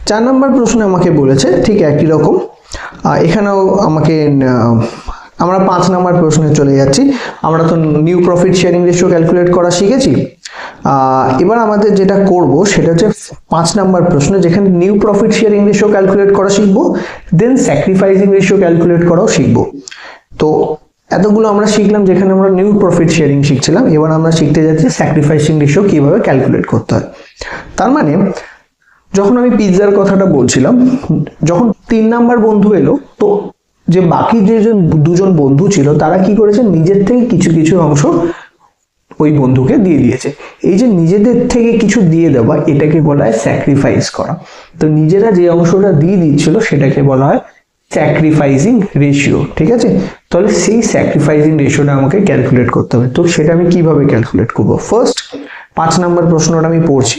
4 নম্বর প্রশ্নে আমাকে বলেছে ঠিক একই রকম, এখানেও আমাকে আমরা 5 নম্বর প্রশ্নে চলে যাচ্ছি। আমরা তো new profit sharing ratio calculate করা শিখেছি। এবার আমাদের যেটা করব সেটা হচ্ছে 5 নম্বর প্রশ্ন, যেখানে new profit sharing ratio calculate করা শিখবো, দেন স্যাক্রিফাইসিং রেশিও ক্যালকুলেট করাও শিখবো। তো এতগুলো আমরা শিখলাম, যেখানে আমরা নিউ প্রফিট শেয়ারিং শিখছিলাম। এবার আমরা শিখতে যাচ্ছি স্যাক্রিফাইসিং রেশিও কিভাবে ক্যালকুলেট করতে হয়। তার মানে যখন আমি পিৎজার কথাটা বলছিলাম, যখন 3 নাম্বার বন্ধু এলো, তো যে বাকি যে দুজন বন্ধু ছিল তারা কি করেছে, নিজের থেকে কিছু কিছু অংশ ওই বন্ধুকে দিয়ে দিয়েছে। এই যে নিজেদের থেকে কিছু দিয়ে দেওয়া, এটাকে বলা হয় স্যাক্রিফাইস করা। তো নিজেরা যে অংশটা দিয়ে দিচ্ছিল সেটাকে বলা হয় স্যাক্রিফাইসিং রেশিও। ঠিক আছে, তাহলে সেই স্যাক্রিফাইসিং রেশিওটা আমাকে ক্যালকুলেট করতে হবে। তো সেটা আমি কিভাবে ক্যালকুলেট করব? ফার্স্ট 5 নম্বর প্রশ্নটা আমি পড়ছি।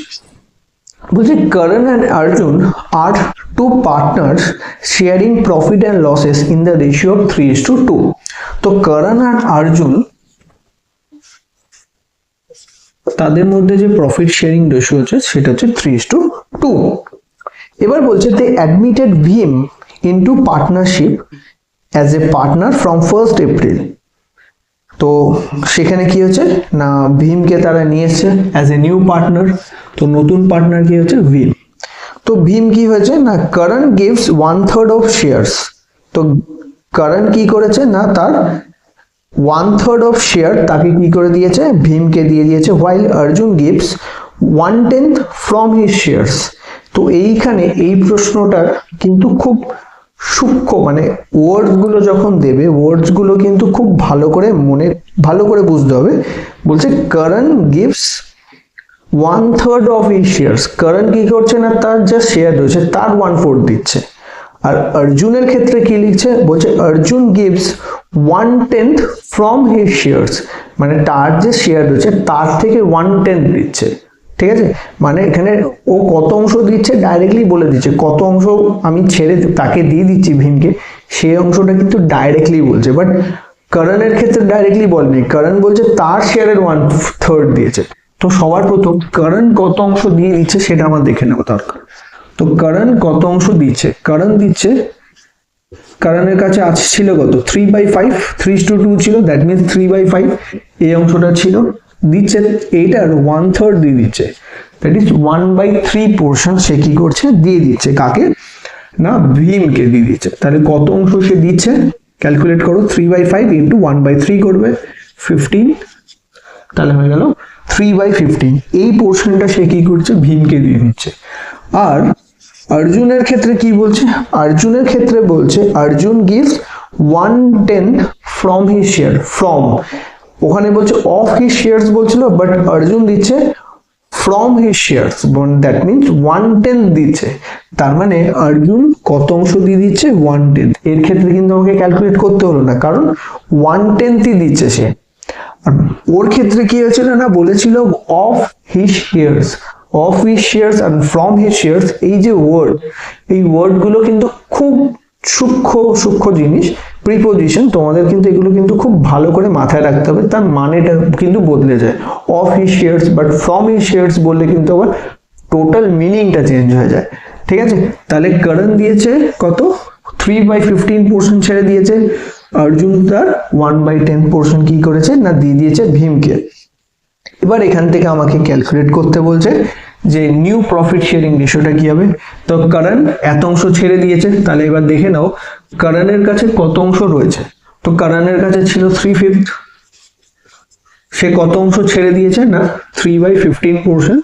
বলছে Karan and Arjun are two partners sharing profit and losses in the ratio of 3:2. তো Karan and Arjun তাদের মধ্যে যে প্রফিট শেয়ারিং রেশিও আছে সেটা হচ্ছে 3:2। এবার বলছে they admitted Bhim into partnership as a partner from 1st April. তো সেখানে কি হচ্ছে না, ভীমকে তারা নিয়ে এসেছে অ্যাজ এ নিউ পার্টনার। তো নতুন পার্টনার কি হচ্ছে, ভীম। তো ভীম কি হয়েছে না, Karan gives 1/3 of shares। তো Karan কি করেছে না, তার 1/3 of share তাকে কি করে দিয়েছে, ভীমকে দিয়ে দিয়েছে, while Arjun gives 1/10 from his shares। তো এইখানে এই প্রশ্নটা কিন্তু খুব সূক্ষ্ম, মানে ওয়ার্ডস গুলো যখন দেবে, ওয়ার্ডস গুলো কিন্তু খুব ভালো করে বুঝতে হবে। বলছে Karan gives 1/3 of his shares। Karan কি করছে না, তার যা শেয়ার রয়েছে তার 1/4 দিচ্ছে। আর অর্জুনের ক্ষেত্রে কি লিখছে, বলছে Arjun gives 1/10 from his shares, মানে তার যে শেয়ার রয়েছে তার থেকে 1/10 দিচ্ছে। ঠিক আছে, মানে এখানে ও কত অংশ দিচ্ছে ডাইরেক্টলি বলে দিচ্ছে, কত অংশ আমি ছেড়ে তাকে দিয়ে দিচ্ছি ভীমকে, সেই অংশটা কিন্তু ডাইরেক্টলি বলছে। বাট করণের ক্ষেত্রে ডাইরেক্টলি বলেনি, করণ বলছে তার শেয়ারের 1/3 দিয়েছে। তো সবার প্রথম করণ কত অংশ দিয়ে দিচ্ছে সেটা আমার দেখে নেওয়া দরকার। তো করণ কত অংশ দিচ্ছে, করণ দিচ্ছে, করণের কাছে আছে ছিল কত, 3/5, 3:2 ছিল, দ্যাট মিনস 3/5 এই অংশটা ছিল, দিচ্ছে এইটার 1/3 দিয়ে দিচ্ছে, দ্যাট ইজ 1/3 পোর্শন সে কি করছে, দিয়ে দিচ্ছে। কাকে না, ভীমকে দিয়ে দিচ্ছে। তাহলে কত অংশ সে দিচ্ছে ক্যালকুলেট করো, 3/5 ইন্টু 1/3 করবে 15, তাহলে হয়ে গেল 3/15। এই পোর্শনটা সে কি করছে, ভীমকে দিয়ে দিচ্ছে। আর অর্জুনের ক্ষেত্রে কি বলছে, অর্জুনের ক্ষেত্রে বলছে Arjun gives 1/10 from his share, from, ওখানে বলছে অফ হিজ শেয়ারস বলছিল, বাট অর্জুন দিচ্ছে from his shares, that means 1/10 দিচ্ছে। তার মানে অর্জুন কত অংশ দিয়ে দিচ্ছে, 1/10। এর ক্ষেত্রে কিন্তু আমাকে ক্যালকুলেট করতে হলো না, কারণ 1/10 দিচ্ছে সে। আর ওর ক্ষেত্রে কি হয়েছিল না, বলেছিল of his shares, of his shares are from his shares, এই যে ওয়ার্ড, এই ওয়ার্ড গুলো কিন্তু খুব সূক্ষ্ম জিনিস, প্রিপোজিশন। তোমাদের কিন্তু এগুলো কিন্তু খুব ভালো করে মাথায় রাখতে হবে, তার মানেটা কিন্তু বদলে যায়। Of his shares but from his shares বললে কিন্তু আবার টোটাল মিনিংটা চেঞ্জ হয়ে যায়। ঠিক আছে, তাহলে করণ দিয়েছে কত, 3/15 পোর্শন ছেড়ে দিয়েছে, অর্জুন তার 1/10 পোর্শন কি করেছে না, দিয়ে দিয়েছে ভীমকে। এবার এখান থেকে আমাকে ক্যালকুলেট করতে বলছে যে নিউ প্রফিট শেয়ারিং রেশিওটা কি হবে। তো করণ এত অংশ ছেড়ে দিয়েছে, তাহলে এবার দেখে নাও করণের কাছে কত অংশ রয়েছে। তো করণের কাছে ছিল 3/5, সে কত অংশ ছেড়ে দিয়েছে না, 3/15 পোর্শন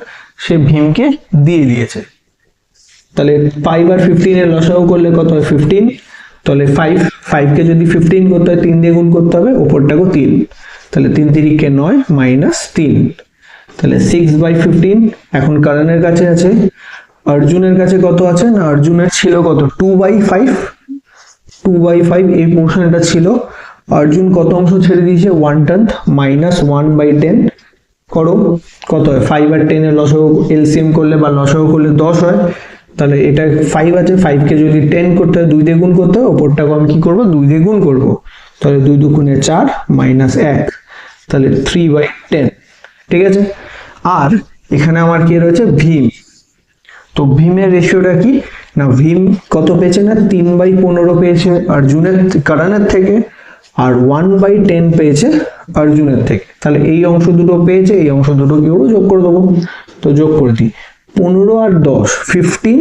সে ভীমকে দিয়ে দিয়েছে। তাহলে 5 আর 15 এর লসাগু করলে কত হয়, 15। তাহলে 5 কে যদি 15 করতে হয় 3 দিয়ে গুণ করতে হবে, উপরটাকে 3, তাহলে 3 3 9 মাইনাস 3, তাহলে 6/15। এখন করণের কাছে আছে, অর্জুনের কাছে কত আছে না, অর্জুনের ছিল কত, 2/5 এই পোর্শনটা ছিল। অর্জুন কত অংশ ছেড়ে দিয়েছে, 1/10 মাইনাস 1/10 করো, কত হয়, 5 আর 10 এর লসাগু এলসিএম করলে বা লসাগু করলে 10 হয়। তাহলে এটা 5 আছে, 5 কে যদি 10 করতে হয় 2 দিয়ে গুণ করতে হবে, উপরটাকে আমি কি করব, 2 দিয়ে গুণ করব। তাহলে 2 2 4 মাইনাস 1, তাহলে 3/10। ঠিক আছে, আর এখানে আমার কি রয়েছে, ভীম। তো ভীমের রেশিওটা কি না, ভীম কত পেয়েছে না 3/15 পেয়েছে অর্জুনের করণের থেকে, আর 1/10 পেয়েছে অর্জুনের থেকে। তাহলে এই অংশ দুটো পেয়েছে, এই অংশ দুটো কি করবো, যোগ করে দেবো। তো যোগ করে দিই, 15 আর 10 15,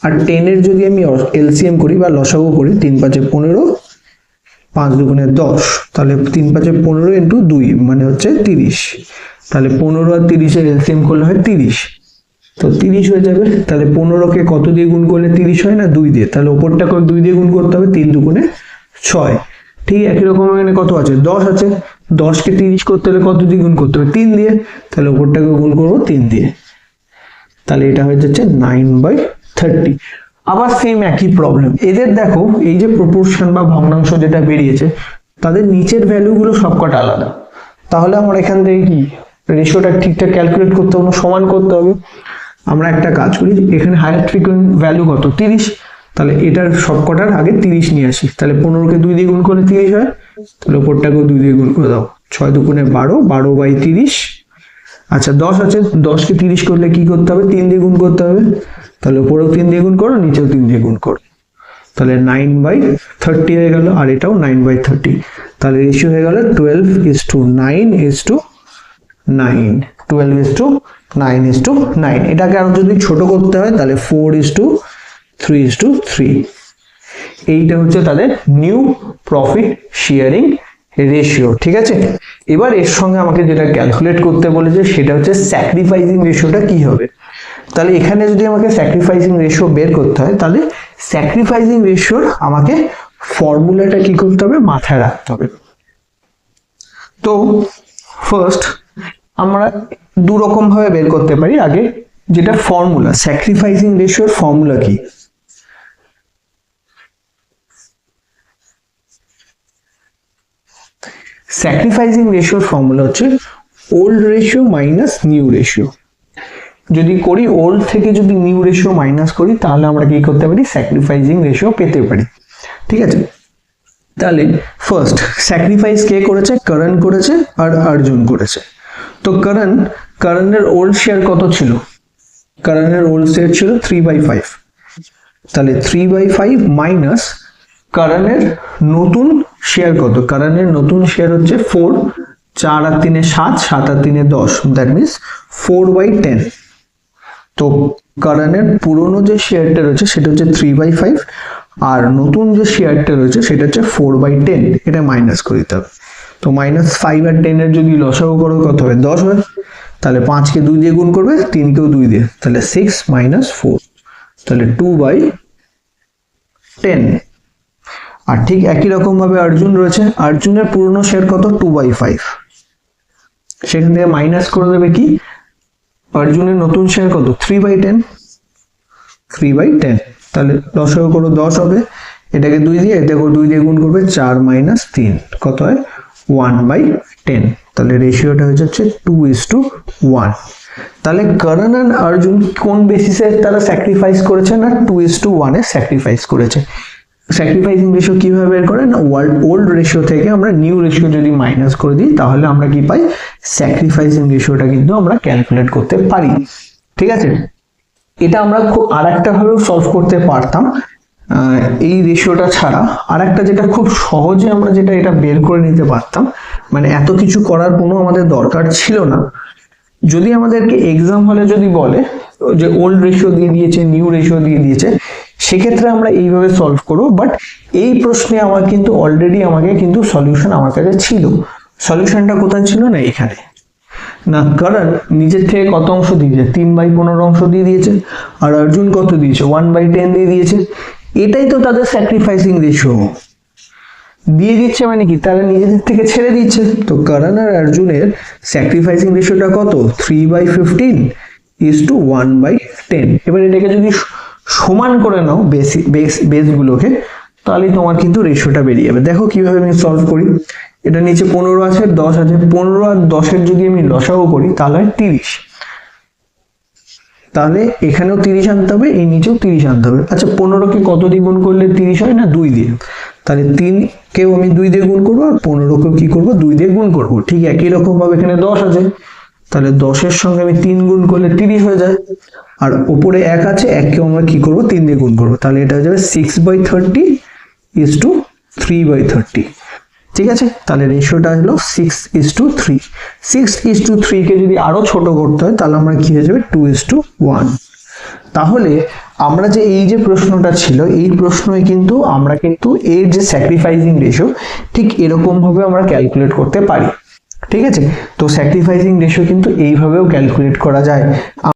আর 10 এর যদি আমি এলসিএম করি বা লসাগু করি, 3 × 5 = 15, 5 × 2 = 10, তাহলে 3 × 5 = 15 × 2 মানে হচ্ছে 30। তাহলে 15 আর 30 এর এলসিএম করলে হয় 30, তো 30 হয়ে যাবে। তাহলে 15 কে কত দিয়ে গুণ করলে 30 হয় না, 2 দিয়ে। তাহলে ওপরটাকে 2 দিয়ে গুণ করতে হবে, 3 × 2 = 6। ঠিক একই রকম এখানে কত আছে, 10 আছে, 10 কে 30 করতে হলে কত দিয়ে গুণ করতে হবে, 3 দিয়ে। তাহলে ওপরটাকে গুণ করবো 3 দিয়ে, তাহলে এটা হয়ে যাচ্ছে 9/30। আবার সেম একই প্রবলেম, এদের দেখো এই যে প্রপোর্শন বা ভগ্নাংশ যেটা বেরিয়েছে, তাদের নিচের ভ্যালুগুলো সবকটা আলাদা। তাহলে আমরা এখান থেকে কি রেশিওটা ঠিকঠাক ক্যালকুলেট করতে হবে, সমান করতে হবে। আমরা একটা কাজ করি, এখানে হায়ার ফ্রিকোয়েন্সি ভ্যালু কত 30, তাহলে এটার সবকটার আগে 30 নিয়ে আসি। তাহলে 15 কে 2 দিয়ে গুণ করলে 30 হয়, তাহলে উপরটাকেও 2 দিয়ে গুণ করে দাও, 6 × 2 = 12, 12/30। আচ্ছা 10 আছে, 10 কে 30 করলে কি করতে হবে, 3 দিয়ে গুণ করতে হবে। তাহলে উপরেও 3 দিয়ে গুণ করো, নিচেও 3 দিয়ে গুণ করো, তাহলে 9/30 হয়ে গেল, আর এটাও 9/30। তাহলে রেশিও হয়ে গেল 12:9:9, 12:9:9। এটাকে আরো যদি ছোট করতে হয় তাহলে 4:3:3। এইটা হচ্ছে তাদের নিউ প্রফিট শেয়ারিং রেশিও। ঠিক আছে, এবার এর সঙ্গে আমাকে যেটা ক্যালকুলেট করতে বলেছে সেটা হচ্ছে স্যাক্রিফাইসিং রেশিওটা কি হবে। তাহলে এখানে যদি আমাকে স্যাক্রিফাইসিং রেশিও বের করতে হয়, তাহলে স্যাক্রিফাইসিং রেশিওর আমাকে ফর্মুলাটা কি করতে হবে, মাথায় রাখতে হবে। তো ফার্স্ট আমরা দু রকম ভাবে বের করতে পারি। আগে যেটা ফর্মুলা, স্যাক্রিফাইসিং রেশিওর ফর্মুলা কি, স্যাক্রিফাইসিং রেশিওর ফর্মুলা হচ্ছে old ratio minus new ratio. যদি করি ওল্ড থেকে যদি নিউ রেশিও মাইনাস করি, তাহলে আমরা কি করতে পারি, স্যাক্রিফাইসিং রেশিও পেতে পারি। ঠিক আছে, তাহলে ফার্স্ট স্যাক্রিফাইস কে করেছে, করণ করেছে আর অর্জুন করেছে। তো করণের ওল্ড শেয়ার কত ছিল, করণের ওল্ড শেয়ার ছিল 3/5। তাহলে 3/5 মাইনাস করণের নতুন শেয়ার কত, করণের নতুন শেয়ার হচ্ছে 4, 4 আর 3 = 7, 7 আর 3 = 10, দ্যাট মিনস 4/10। তো করণের পুরনো যে শেয়ারটা রয়েছে সেটা হচ্ছে 3/5, আর নতুন যে শেয়ারটা রয়েছে সেটা হচ্ছে 4/10। এটা মাইনাস করে দিতে হবে। তো -5 আর 10 এর যদি লসাগু করো কত হবে, 10 হয়। তাহলে 5 কে 2 দিয়ে গুণ করবে, 3 কেও 2 দিয়ে, তাহলে 6 - 4, তাহলে 2/10। আর ঠিক একই রকম ভাবে অর্জুন রয়েছে, অর্জুনের পুরনো শেয়ার কত, 2/5। সেখান থেকে মাইনাস করে দেবে কি, অর্জুনের নতুন শেয়ার কত, 3/10, 3/10। তাহলে লসাগু করো 10 হবে, এটাকে 2 দিয়ে, এটাকে 2 দিয়ে গুণ করবে, 4 - 3 কত হয়, 1/10। তাহলে রেশিওটা হয়ে যাচ্ছে 2:1। তাহলে করণ আর অর্জুন কোন বেসিসে তারা স্যাক্রিফাইস করেছে না, 2:1 এ স্যাক্রিফাইস করেছে। স্যাক্রিফাইসিং রেশিও কিভাবে বের করে না, ওল্ড রেশিও থেকে আমরা নিউ রেশিও যদি মাইনাস করে দিই, তাহলে আমরা কি পাই, স্যাক্রিফাইসিং রেশিওটা কিন্তু আমরা ক্যালকুলেট করতে পারি। ঠিক আছে, এটা আমরা আরেকটা ভাবেও সলভ করতে পারতাম এই রেশিওটা ছাড়া। আরেকটা যেটা খুব সহজে আমরা যেটা এটা বের করে নিতে পারতাম, মানে এত কিছু করার কোনো আমাদের দরকার ছিল না। যদি আমাদেরকে এক্সাম হলে যদি বলে যে ওল্ড রেশিও দিয়ে দিয়েছে, নিউ রেশিও দিয়ে দিয়েছে, সেক্ষেত্রে আমরা এইভাবে সলভ করব। বাট এই প্রশ্নে আমার কিন্তু অলরেডি আমাকে কিন্তু সলিউশন আমার কাছে ছিল। সলিউশনটা কোথায় ছিল না, এখানে না। করণ নিজের থেকে কত অংশ দিয়েছে, 3/15 অংশ দিয়ে দিয়েছে, আর অর্জুন কত দিয়েছে, 1/10 দিয়ে দিয়েছে। এটাই তো তাদের স্যাক্রিফাইসিং রেশিও দিয়ে দিচ্ছে, মানে কি তারা নিজেদের থেকে ছেড়ে দিচ্ছে। তো করণ আর অর্জুনের স্যাক্রিফাইসিং রেশিওটা কত, 3/15:1/10। এবার এটাকে যদি সমান করে নাও বেসগুলোকে, তাহলেই তোমার কিন্তু রেশিওটা বেরিয়ে যাবে। দেখো কিভাবে আমি সলভ করি। এটা নিচে 15 আছে, 10 আছে, 15 আর 10 এর যদি আমি লসাগু করি তাহলে হয় 30। তাহলে এখানেও 30 আনতে হবে, এই নিচেও 30 আনতে হবে। আচ্ছা 15 কে কত দিয়ে গুণ করলে 30 হয় না, 2 দিয়ে। তাহলে 3 কেও আমি 2 দিয়ে গুণ করবো, আর 15 কেও কি করবো, 2 দিয়ে গুণ করবো। ঠিক একই রকম ভাবে এখানে 10 আছে, তাহলে 10 এর সঙ্গে আমি 3 গুণ করলে 30 হয়ে যায়। আর উপরে 1 আছে, 1কেও আমরা কি করব 3 দিয়ে গুণ করব, তাহলে এটা হয়ে যাবে 6/30 ইজ টু 3/30। ঠিক আছে, তাহলে রেশিওটা হলো 6:3। 6:3 কে যদি আরো ছোট করতে হয় তাহলে আমরা কি হয়ে যাবে 2:1। তাহলে আমরা যে এই যে প্রশ্নটা ছিল, এই প্রশ্নই কিন্তু আমরা কিন্তু এর যে স্যাক্রিফাইসিং রেশিও ঠিক এরকম ভাবে আমরা ক্যালকুলেট করতে পারি। ঠিক আছে, তো স্যাক্রিফাইসিং রেশিও কিন্তু এইভাবেও ক্যালকুলেট করা যায়।